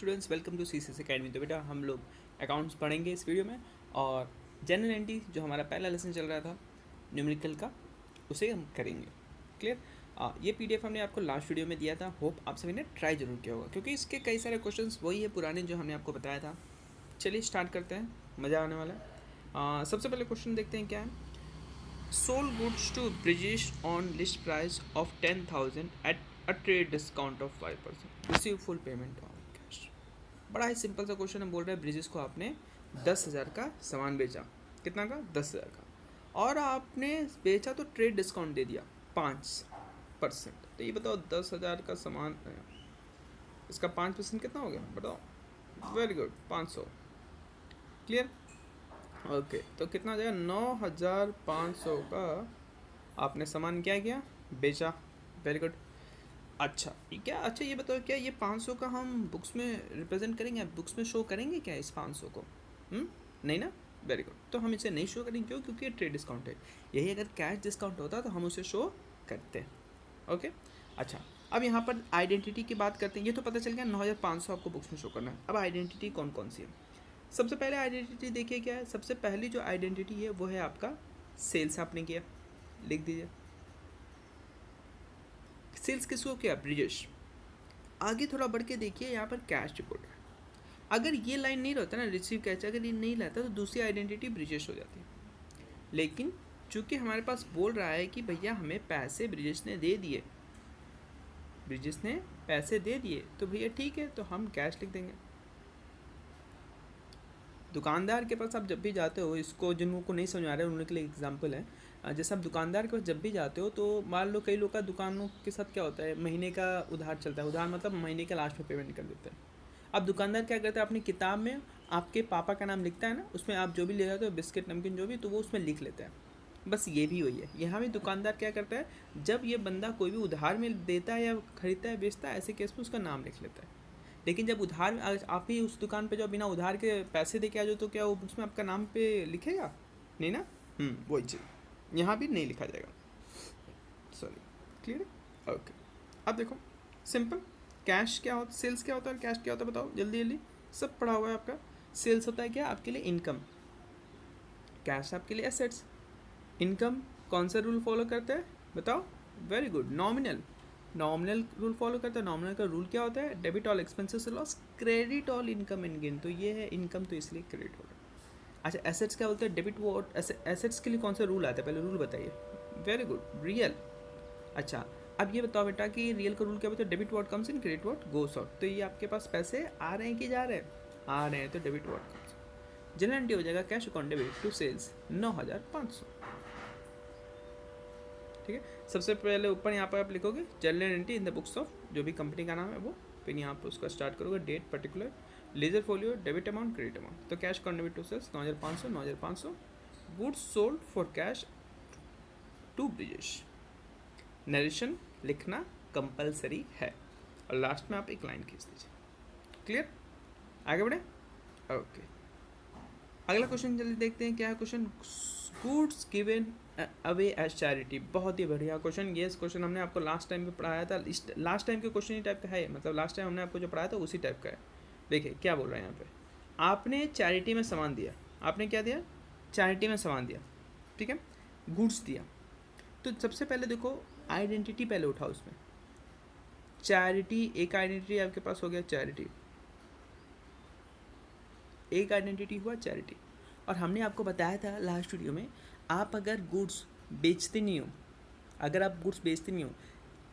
Students, welcome to CCS academy. तो बेटा हम लोग अकाउंट्स पढ़ेंगे इस वीडियो में, और जनरल एंट्री जो हमारा पहला लेसन चल रहा था न्यूमेरिकल का, उसे हम करेंगे। क्लियर? ये पीडीएफ हमने आपको लास्ट वीडियो में दिया था। होप आप सभी ने ट्राई जरूर किया होगा, क्योंकि इसके कई सारे क्वेश्चंस वही है पुराने जो हमने आपको बताया था। चलिए स्टार्ट करते हैं, मज़ा आने वाला है। सबसे पहले क्वेश्चन देखते हैं क्या है। Sold goods to Brijesh on list price of 10,000 at a trade discount of 5%, receive full payment on cash. बड़ा ही सिंपल सा क्वेश्चन है। बोल रहा है ब्रिजेश को आपने 10,000 का सामान बेचा। कितना का? 10,000 का। और आपने बेचा तो ट्रेड डिस्काउंट दे दिया 5%। तो ये बताओ 10,000 का सामान, इसका 5% कितना हो गया बताओ। Very good, 500। क्लियर? ओके, तो कितना हो जाएगा? 9,500 का आपने सामान क्या किया? बेचा। Very good. अच्छा ये बताओ, क्या ये 500 का हम बुक्स में रिप्रेजेंट करेंगे, बुक्स में शो करेंगे क्या इस 500 को? नहीं ना? Very good. तो हम इसे नहीं शो करेंगे, क्यों? क्योंकि ये ट्रेड डिस्काउंट है। यही अगर कैश डिस्काउंट होता तो हम उसे शो करते हैं। ओके, अच्छा अब यहाँ पर आइडेंटिटी की बात करते हैं। ये तो पता चल गया 9,500 आपको बुक्स में शो करना है। अब आइडेंटिटी कौन कौन सी है? सबसे पहले आइडेंटिटी देखिए क्या है। सबसे पहली जो आइडेंटिटी है वो है आपका सेल्स आपने किया, लिख दीजिए। सेल्स किसको किया? ब्रिजेश। आगे थोड़ा बढ़ के देखिए, यहाँ पर कैश रिपोर्ट है। अगर ये लाइन नहीं रहता ना, रिसीव कैश, अगर ये नहीं रहता तो दूसरी आइडेंटिटी ब्रिजेश हो जाती है। लेकिन चूंकि हमारे पास बोल रहा है कि भैया हमें पैसे ब्रिजेश ने दे दिए, ब्रिजेश ने पैसे दे दिए, तो भैया ठीक है, तो हम कैश लिख देंगे। दुकानदार के पास आप जब भी जाते हो, इसको जिनको को नहीं समझ आ रहा है उनके लिए एग्जाम्पल है। जैसे आप दुकानदार के पास जब भी जाते हो, तो मान लो कई लोग का दुकानों के साथ क्या होता है, महीने का उधार चलता है। उधार मतलब महीने के लास्ट में पेमेंट कर देते हैं। अब दुकानदार क्या करता है, अपनी किताब में आपके पापा का नाम लिखता है ना, उसमें आप जो भी ले जाते हो, बिस्किट नमकीन जो भी, तो वो उसमें लिख लेता है। बस ये भी वही है। यहाँ भी दुकानदार क्या करता है, जब ये बंदा कोई भी उधार में देता है या खरीदता है, बेचता है, ऐसे केस में उसका नाम लिख लेता है। लेकिन जब उधार आप ही उस दुकान पे जो बिना उधार के पैसे दे के आ जाओ, तो क्या वो बुक्स में आपका नाम पे लिखेगा? नहीं ना। वही चीज़ यहाँ भी नहीं लिखा जाएगा। सॉरी, क्लियर है? ओके, अब देखो सिंपल। कैश क्या होता है, सेल्स क्या होता है और कैश क्या होता है बताओ जल्दी जल्दी। सब पढ़ा हुआ है आपका। सेल्स होता है क्या? आपके लिए इनकम। कैश आपके लिए एसेट्स। इनकम कौन सा रूल फॉलो करता है बताओ? Very good, nominal. Nominal rule follow करता है। नॉमिनल का रूल क्या होता है? Debit all expenses loss, credit all income and gain. तो ये है इनकम, तो इसलिए क्रेडिट हो रहा है। अच्छा, एसेट्स क्या बोलते हैं? Debit what. एसेट्स के लिए कौन सा रूल आता है? पहले रूल बताइए। Very good, real. अच्छा, अब ये बताओ बेटा कि रियल का रूल क्या बताओ? Debit what comes in, credit what goes out. तो ये आपके पास पैसे आ रहे हैं कि जा रहे हैं? आ रहे हैं, तो debit what comes. General entry हो जाएगा cash account debit to sales 9,500। ठीक है, सबसे पहले ऊपर यहाँ पर आप लिखोगे general entry in the books of, जो भी कंपनी का नाम है वो, फिर यहाँ पर उसका स्टार्ट करोगे, date particular, ledger folio, debit amount, credit amount. तो cash account debit to sales 9,500, 9,500। Goods sold for cash to Brijesh. Narration लिखना कंपलसरी है, और लास्ट में आप एक लाइन खींच दीजिए। क्लियर? आगे बढ़े? ओके, अगला क्वेश्चन जल्दी देखते हैं क्या है question. Goods given away as charity. बहुत ही बढ़िया क्वेश्चन। ये क्वेश्चन हमने आपको लास्ट टाइम पे पढ़ाया था। लास्ट टाइम के क्वेश्चन ही टाइप का है, मतलब लास्ट टाइम हमने आपको जो पढ़ाया था उसी टाइप का है। देखिए क्या बोल रहे हैं यहाँ पे। आपने चैरिटी में सामान दिया। आपने क्या दिया? चैरिटी में सामान दिया, ठीक है, गुड्स दिया। तो सबसे पहले देखो आइडेंटिटी पहले उठाओ उसमें। चैरिटी, एक आइडेंटिटी आपके पास हो गया चैरिटी, एक आइडेंटिटी हुआ चैरिटी। और हमने आपको बताया था लास्ट वीडियो में, आप अगर गुड्स बेचते नहीं हो, अगर आप गुड्स बेचते नहीं हो,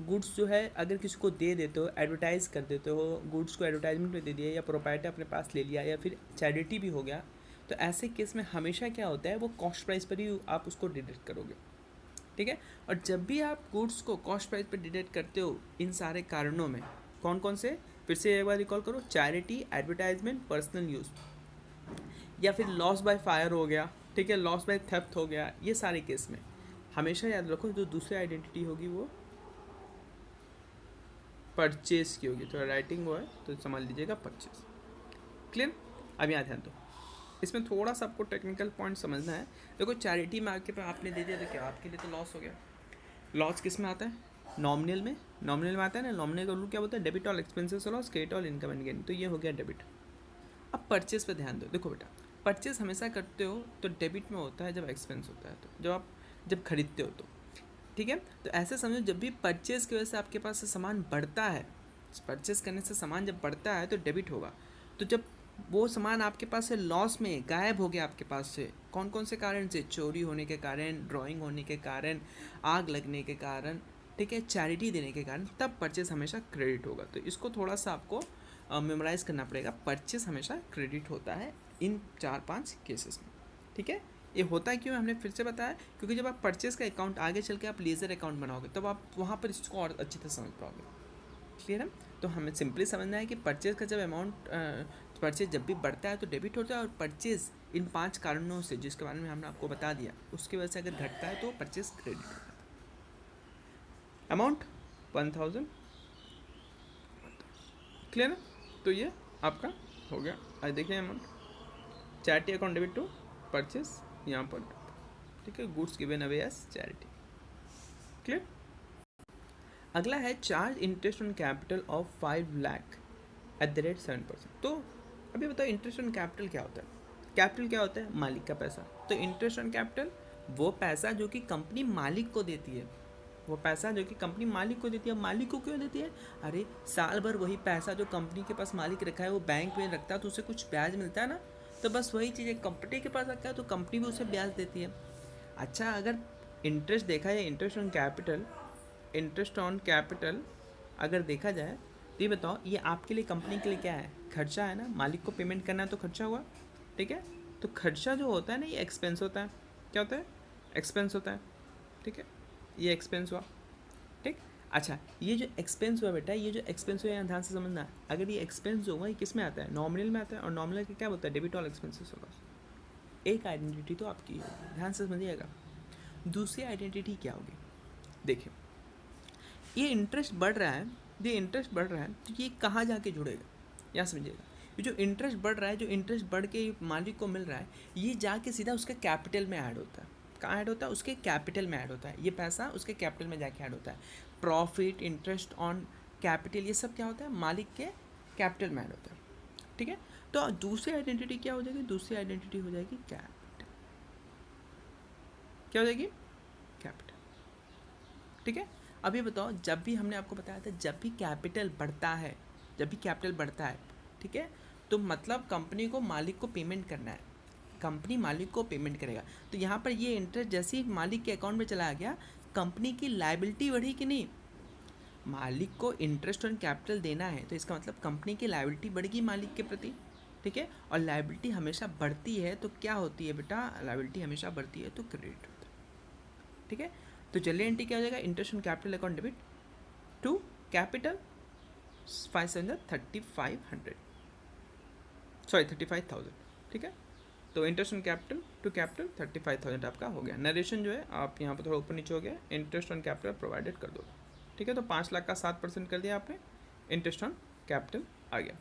गुड्स जो है अगर किसी को दे देते हो, एडवर्टाइज कर देते हो, गुड्स को एडवर्टाइजमेंट में दे दिया, या प्रोप्राइटर अपने पास ले लिया, या फिर चैरिटी भी हो गया, तो ऐसे केस में हमेशा क्या होता है, वो कॉस्ट प्राइस पर ही आप उसको डिडक्ट करोगे। ठीक है, और जब भी आप गुड्स को कॉस्ट प्राइस पर डिडक्ट करते हो, इन सारे कारणों में कौन कौन से, फिर से एक बार रिकॉल करो, चैरिटी, एडवर्टाइजमेंट, पर्सनल यूज़, या फिर लॉस बाय फायर हो गया, ठीक है, लॉस बाय थेफ्ट हो गया, ये सारे केस में हमेशा याद रखो जो दूसरी आइडेंटिटी होगी वो परचेज की होगी। तो राइटिंग वो है तो समझ लीजिएगा परचेज। क्लियर? अब यहाँ ध्यान दो, इसमें थोड़ा सा आपको टेक्निकल पॉइंट समझना है। देखो चैरिटी में आके आपने दे दिया तो क्या आपके लिए तो लॉस हो गया। लॉस किस में आता है? नॉमिनल में आता है ना, नॉमिनल का रूल क्या होता है, debit all expenses loss credit all income and gain, तो ये हो गया डेबिट। अब परचेस पे ध्यान दो, देखो बेटा परचेस हमेशा करते हो तो डेबिट में होता है जब एक्सपेंस होता है, तो जब खरीदते हो तो, ठीक है। तो ऐसे समझो जब भी परचेस की वजह से आपके पास से सामान बढ़ता है, परचेस करने से सामान जब बढ़ता है तो डेबिट होगा। तो जब वो सामान आपके पास से लॉस में गायब हो गया आपके पास से, कौन कौन से कारण से, चोरी होने के कारण, ड्राइंग होने के कारण, आग लगने के कारण, ठीक है, चैरिटी देने के कारण, तब परचेस हमेशा क्रेडिट होगा। तो इसको थोड़ा सा आपको मेमोराइज़ करना पड़ेगा, परचेस हमेशा क्रेडिट होता है इन 4-5 केसेस में, ठीक है। ये होता है क्यों, हमने फिर से बताया, क्योंकि जब आप परचेस का अकाउंट आगे चल के आप लेज़र अकाउंट बनाओगे तब आप वहाँ पर इसको और अच्छी तरह समझ पाओगे, क्लियर है। तो हमें सिंपली समझना है कि परचेज का जब अमाउंट परचेज जब भी बढ़ता है तो डेबिट होता है, और परचेज इन 5 कारणों से जिसके बारे में हमने आपको बता दिया उसकी वजह से अगर घटता है तो परचेज क्रेडिट होता है। अमाउंट 1000, क्लियर है। तो ये आपका हो गया। आज देखिए amount, charity account debit to purchase यहाँ पर, ठीक है, goods given away as charity, clear. अगला है charge interest on capital of 5 lakh at the rate 7%। तो अभी बताओ इंटरेस्ट ऑन कैपिटल क्या होता है, कैपिटल क्या होता है, मालिक का पैसा। तो इंटरेस्ट ऑन कैपिटल वो पैसा जो कि कंपनी मालिक को देती है, वो पैसा जो कि कंपनी मालिक को देती है। मालिक को क्यों देती है, अरे साल भर वही पैसा जो कंपनी के पास मालिक रखा है वो बैंक में रखता है तो उसे कुछ ब्याज मिलता है ना, तो बस वही चीज़ कंपनी के पास रखा है तो कंपनी भी उसे ब्याज देती है। अच्छा, अगर इंटरेस्ट देखा जाए, इंटरेस्ट ऑन कैपिटल अगर देखा जाए तो ये बताओ ये आपके लिए, कंपनी के लिए क्या है, खर्चा है ना, मालिक को पेमेंट करना है तो खर्चा हुआ, ठीक है। तो खर्चा जो होता है ना ये एक्सपेंस होता है, क्या होता है, एक्सपेंस होता है, ठीक है, ये एक्सपेंस हुआ, ठीक। अच्छा, ये जो एक्सपेंस हुआ बेटा, ये जो एक्सपेंस हुआ यहाँ ध्यान से समझना, अगर ये एक्सपेंस होगा ये किस में आता है, नॉमिनल में आता है, और नॉमिनल का क्या होता है, डेबिट ऑल एक्सपेंसेस होगा। एक आइडेंटिटी तो आपकी होगी, ध्यान से समझिएगा। दूसरी आइडेंटिटी क्या होगी, देखिए ये इंटरेस्ट बढ़ रहा है, तो ये कहाँ जाके जुड़ेगा, यहाँ समझिएगा। ये जो इंटरेस्ट बढ़ रहा है, जो इंटरेस्ट बढ़ के मालिक को मिल रहा है, ये जाके सीधा उसके कैपिटल में ऐड होता है। कहाँ ऐड होता है, उसके कैपिटल में ऐड होता है, ये पैसा उसके कैपिटल में जाके ऐड होता है। प्रॉफिट, इंटरेस्ट ऑन कैपिटल, ये सब क्या होता है, मालिक के कैपिटल में ऐड होता है, ठीक है। तो दूसरी आइडेंटिटी क्या हो जाएगी, दूसरी आइडेंटिटी हो जाएगी कैपिटल, क्या हो जाएगी, कैपिटल, ठीक है। अभी बताओ, जब भी हमने आपको बताया था जब भी कैपिटल बढ़ता है, ठीक है, तो मतलब कंपनी को मालिक को पेमेंट करना है, कंपनी मालिक को पेमेंट करेगा। तो यहाँ पर ये इंटरेस्ट जैसे ही मालिक के अकाउंट में चला गया, कंपनी की लायबिलिटी बढ़ी कि नहीं, मालिक को इंटरेस्ट ऑन कैपिटल देना है तो इसका मतलब कंपनी की लायबिलिटी बढ़ेगी मालिक के प्रति, ठीक है। और लायबिलिटी हमेशा बढ़ती है तो क्या होती है बेटा, लायबिलिटी हमेशा बढ़ती है तो क्रेडिट होता है, ठीक है। तो जनरल एंट्री क्या हो जाएगा, interest on capital account debit to capital 35,000, ठीक है। तो interest on capital to capital 35,000 आपका हो गया। नरेशन जो है आप यहाँ पर थोड़ा ऊपर नीचे हो गया, इंटरेस्ट ऑन कैपिटल प्रोवाइडेड कर दो, ठीक है। तो 5 लाख का 7% कर दिया आपने, इंटरेस्ट ऑन कैपिटल आ गया।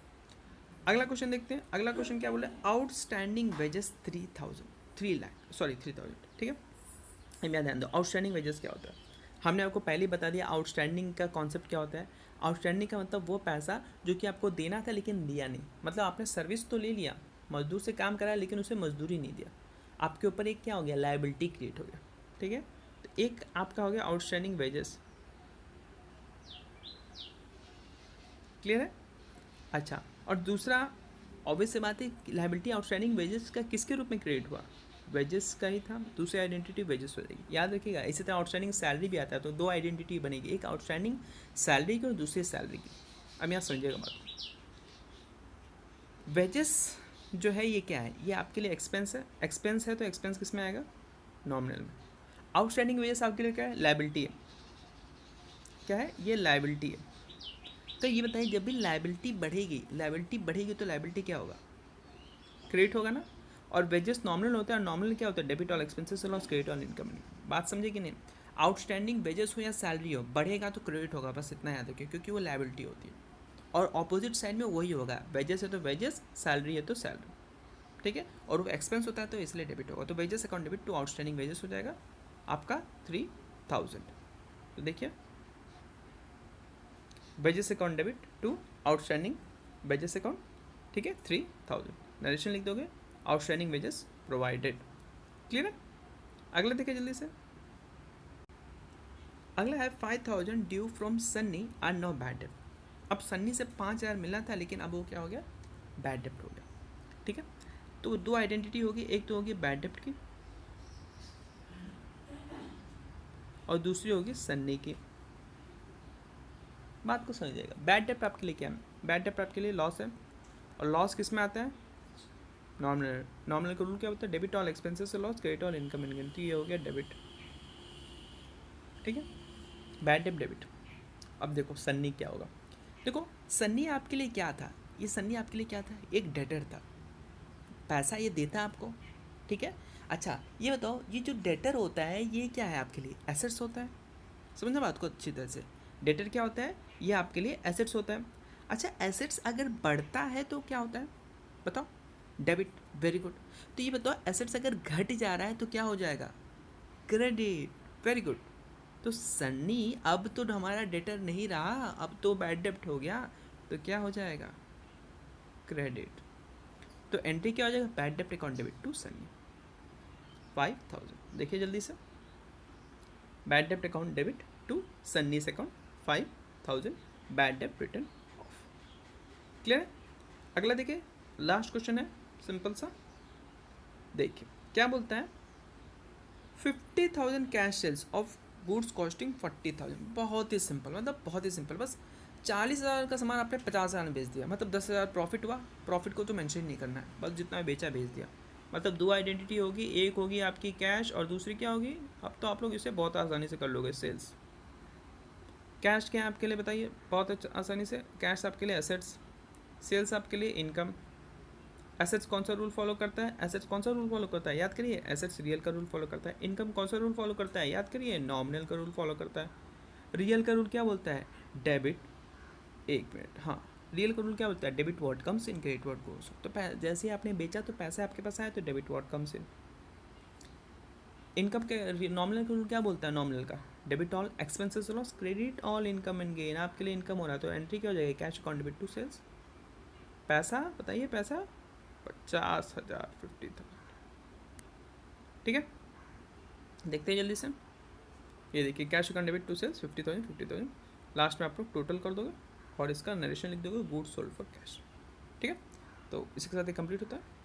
अगला क्वेश्चन देखते हैं। अगला क्वेश्चन क्या बोला, आउटस्टैंडिंग वेजेस 3,000, ठीक है। यहाँ ध्यान दो, आउटस्टैंडिंग वेजेस क्या होता है, हमने आपको पहले ही बता दिया आउटस्टैंडिंग का कॉन्सेप्ट क्या होता है। आउटस्टैंडिंग का मतलब वो पैसा जो कि आपको देना था लेकिन दिया नहीं, मतलब आपने सर्विस तो ले लिया, मजदूर से काम कराया लेकिन उसे मजदूरी नहीं दिया, आपके ऊपर एक क्या हो गया, लायबिलिटी क्रिएट हो गया, ठीक है। तो एक आपका हो गया आउटस्टैंडिंग वेजेस, क्लियर है। अच्छा, और दूसरा ऑब्वियस से बात है, लायबिलिटी आउटस्टैंडिंग वेजेस का किसके रूप में क्रिएट हुआ, वेजेस का ही था, दूसरी आइडेंटिटी वेजेस हो जाएगी, याद रखिएगा। इसी तरह आउटस्टैंडिंग सैलरी भी आता है, तो 2 आइडेंटिटी बनेगी, एक आउटस्टैंडिंग सैलरी की और दूसरी सैलरी की। अब यहाँ समझिएगा बात, वेजेस जो है ये क्या है, ये आपके लिए एक्सपेंस है, तो एक्सपेंस किस में आएगा, नॉमिनल में। आउटस्टैंडिंग वेजेस आपके लिए क्या है, लायबिलिटी है, क्या है, ये लायबिलिटी है। तो ये बताइए जब भी लायबिलिटी बढ़ेगी तो लायबिलिटी क्या होगा, क्रेडिट होगा ना। और वेजेस नॉमिनल होता है, नॉमिनल क्या होता है, debit all expenses loss credit all income. बात समझे कि नहीं। आउटस्टैंडिंग वेजेस हो या सैलरी हो, बढ़ेगा तो क्रेडिट होगा, बस इतना याद रखिए, क्योंकि वो लायबिलिटी होती है। और ऑपोजिट साइड में वही होगा, वेजेस है तो वेजेस, सैलरी है तो सैलरी, ठीक है। और वो एक्सपेंस होता है तो इसलिए डेबिट होगा। तो wages account debit to outstanding wages हो जाएगा आपका 3,000। तो देखिए wages account debit to outstanding wages account, ठीक है 3000, नरेशन लिख दोगे आउटस्टैंडिंग वेजेस प्रोवाइडेड। क्लियर है? अगला देखिए जल्दी से। अगला है 5000 due from Sunny and no bad डेप्ट। अब सन्नी से 5000 मिला था लेकिन अब वो क्या हो गया, बैड डेप्ट हो गया। ठीक है, तो दो आइडेंटिटी होगी, एक तो होगी बैड डेप्ट की और दूसरी होगी सन्नी की। बात को समझिएगा, बैड डेप्ट आपके लिए क्या है, बैड डेप्ट आपके लिए लॉस है, और लॉस किस में आता है, नॉमिनल। नॉमिनल का रूल क्या होता है, डेबिट ऑल एक्सपेंसेस से loss, credit all income and gain. तो ये हो गया डेबिट। ठीक है, बैड डेप्ट डेबिट। अब देखो सन्नी क्या होगा, देखो सन्नी आपके लिए क्या था, ये सन्नी आपके लिए क्या था, एक डेटर था, पैसा ये देता आपको। ठीक है, अच्छा ये बताओ ये जो डेटर होता है ये क्या है आपके लिए, एसेट्स होता है। समझना बात को अच्छी तरह से, डेटर क्या होता है, ये आपके लिए एसेट्स होता है। अच्छा एसेट्स अगर बढ़ता है तो क्या होता है बताओ, डेबिट। Very good. तो ये बताओ एसेट्स अगर घट जा रहा है तो क्या हो जाएगा, क्रेडिट। Very good. तो सन्नी अब तो हमारा डेटर नहीं रहा, अब तो बैड डेब्ट हो गया, तो क्या हो जाएगा, क्रेडिट। तो एंट्री क्या हो जाएगा, बैड डेब्ट अकाउंट डेबिट टू सन्नी 5000। देखिए जल्दी से, बैड डेब्ट account debit to Sunny's account 5000, bad डेब्ट रिटर्न ऑफ। क्लियर है? अगला देखिए, लास्ट क्वेश्चन है सिंपल सा। देखिए क्या बोलता है, 50,000 cash sales of goods costing 40,000। बहुत ही सिंपल, मतलब बहुत ही सिंपल। बस 40,000 का सामान आपने 50,000 में बेच दिया, मतलब 10,000 प्रॉफिट हुआ। प्रॉफिट को तो मेंशन नहीं करना है, बस जितना बेचा बेच दिया। मतलब दो आइडेंटिटी होगी, एक होगी आपकी कैश और दूसरी क्या होगी, अब तो आप लोग इसे बहुत आसानी से कर लोगे। सेल्स, कैश क्या है आपके लिए बताइए, बहुत आसानी से, कैश आपके लिए एसेट्स, सेल्स आपके लिए इनकम। एसेट्स कौन सा रूल फॉलो करता है, एसेट्स कौन सा रूल फॉलो करता है, याद करिए, एसेट्स रियल का रूल फॉलो करता है। इनकम कौन सा रूल फॉलो करता है, याद करिए, नॉमिनल का रूल फॉलो करता है। रियल का रूल क्या बोलता है, डेबिट। एक मिनट, हाँ, रियल का रूल क्या बोलता है, debit what comes in, credit what goes. तो जैसे ही आपने बेचा तो पैसा आपके पास आया, तो debit what comes in. Income के नॉमिनल का रूल क्या बोलता है, नॉमिनल का, debit all expenses loss, credit all income and gain. आपके लिए इनकम हो रहा है तो एंट्री क्या हो जाएगी, cash account debit to sales. पैसा बताइए, पैसा 50,000, 50,000। ठीक है, देखते हैं जल्दी से। ये देखिए, cash account debit to sales 50,000, 50,000। Last में आप लोग टोटल कर दोगे और इसका नरेशन लिख दोगे, गुड्स सोल्ड फॉर कैश। ठीक है, तो इसी के साथ ये कंप्लीट होता है।